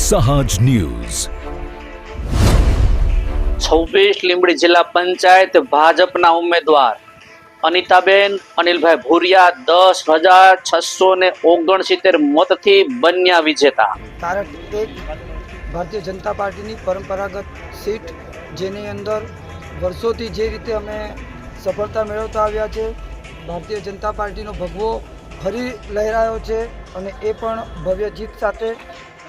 સહાજ news 26 Limbdi જિલ્લા પંચાયત ભાજપના ઉમેદવાર અનિતાબેન અનિલભાઈ ભુરિયા 10,669 મતથી બન્યા વિજેતા। કારણ એક ભારતીય જનતા પાર્ટીની પરંપરાગત સીટ જેની અંદર વર્ષોથી જે રીતે અમે સફળતા મેળવતા આવ્યા છે, ભારતીય જનતા પાર્ટીનો ભગવો ફરી લહેરાયો છે અને એ પણ ભવ્ય જીત સાથે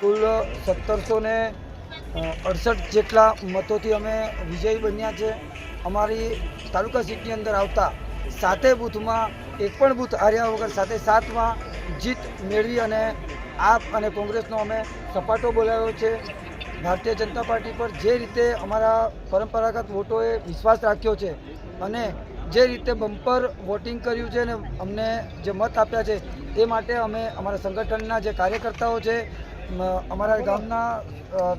કુલ 1768 જેટલા મતોથી અમે વિજયી બન્યા છે। અમારી તાલુકા સીટની અંદર આવતા 7 બૂથમાં એક પણ બૂથ હાર્યા વગર 7માં જીત મેળવી અને આપ અને કોંગ્રેસનો અમે સપાટો બોલાવ્યો છે। ભારતીય જનતા પાર્ટી પર જે રીતે અમારા પરંપરાગત વોટોએ વિશ્વાસ રાખ્યો છે અને જે રીતે બમ્પર વોટિંગ કર્યું છે અને અમને જે મત આપ્યા છે એ માટે અમે અમારા સંગઠનના જે કાર્યકર્તાઓ છે, અમારા ગામના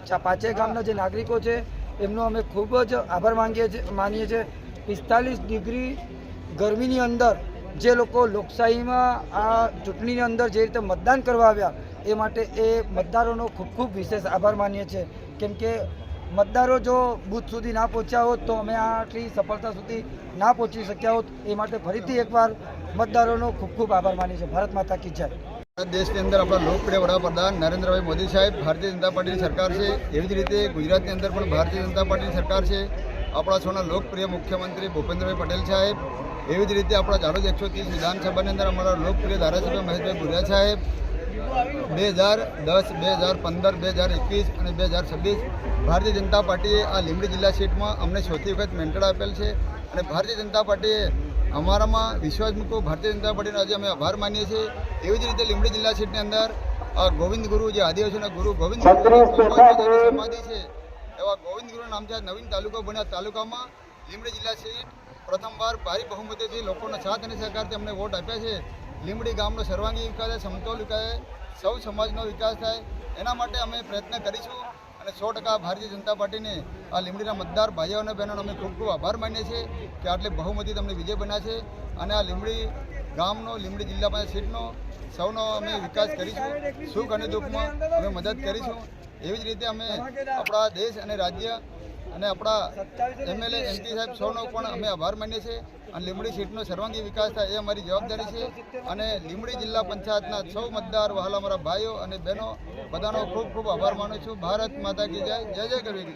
5 ગામના જે નાગરિકો છે એમનો અમે ખૂબ જ આભાર માનીએ છીએ। 45 ડિગ્રી ગરમીની અંદર જે લોકો લોકશાહીમાં આ ચૂંટણીની અંદર જે રીતે મતદાન કરવા આવ્યા એ માટે એ મતદારોનો ખૂબ વિશેષ આભાર માનીએ છીએ, કેમ કે મતદારો જો બૂથ સુધી ના પહોંચ્યા હોત તો અમે આટલી સફળતા સુધી ના પહોંચી શક્યા હોત। એ માટે ફરીથી એકવાર મતદારોનો ખૂબ આભાર માનીએ છીએ। ભારત માતા કી જય। દેશની અંદર આપણા લોકપ્રિય વડાપ્રધાન નરેન્દ્રભાઈ મોદી સાહેબ ભારતીય જનતા પાર્ટીની સરકાર છે, એવી જ રીતે ગુજરાતની અંદર પણ ભારતીય જનતા પાર્ટીની સરકાર છે। આપણા સૌના લોકપ્રિય મુખ્યમંત્રી ભૂપેન્દ્રભાઈ પટેલ સાહેબ, એવી જ રીતે આપણા જાડોદ 130 વિધાનસભાની અંદર અમારા લોકપ્રિય ધારાસભ્ય મહેશભાઈ ભુરિયા સાહેબ 2010, 2015, 2021 અને 2026 ભારતીય જનતા પાર્ટીએ આ લીંબડી જિલ્લા સીટમાં અમને ચોથી વખત મેન્ડેટ આપેલ છે અને ભારતીય જનતા પાર્ટીએ અમારામાં વિશ્વાસ મૂકો ભારતીય જનતા પાર્ટીનો આજે અમે આભાર માનીએ છીએ। એવી જ રીતે લીંબડી જિલ્લા સીટની અંદર ગોવિંદ ગુરુ, જે આદિવાસીના ગુરુ ગોવિંદ સમાધિ છે, એવા ગોવિંદ ગુરુનું નામ છે નવીન તાલુકો બન્યા। તાલુકામાં લીંબડી જિલ્લા સીટ પ્રથમવાર ભારી બહુમતીથી લોકોના સાથ અને સહકારથી અમને વોટ આપ્યા છે। લીંબડી ગામનો સર્વાંગી વિકાસ થાય, સમતોલ વિકાસ, સૌ સમાજનો વિકાસ થાય, એના માટે અમે પ્રયત્ન કરીશું અને 100% ભારતીય જનતા પાર્ટીને આ લીંબડીના મતદાર ભાઈઓ અને બહેનોનો અમે ખૂબ આભાર માનીએ છીએ કે આટલી બહુમતી તમને વિજય બન્યા છે અને આ લીંબડી ગામનો, લીંબડી જિલ્લા પંચાયત સીટનો સૌનો અમે વિકાસ કરીશું, સુખ અને દુઃખમાં અમે મદદ કરીશું। એવી જ રીતે અમે આપણા દેશ અને રાજ્ય અને આપણા MLA MP સાહેબ સૌનો પણ અમે આભાર માનીએ છીએ અને લીંબડી સીટનો સર્વાંગી વિકાસ થાય એ અમારી જવાબદારી છે અને લીંબડી જિલ્લા પંચાયતના સૌ મતદાર વહાલા અમારા ભાઈઓ અને બહેનો બધાનો ખૂબ આભાર માનું છું। ભારત માતા કી જય। જય જય કરવી।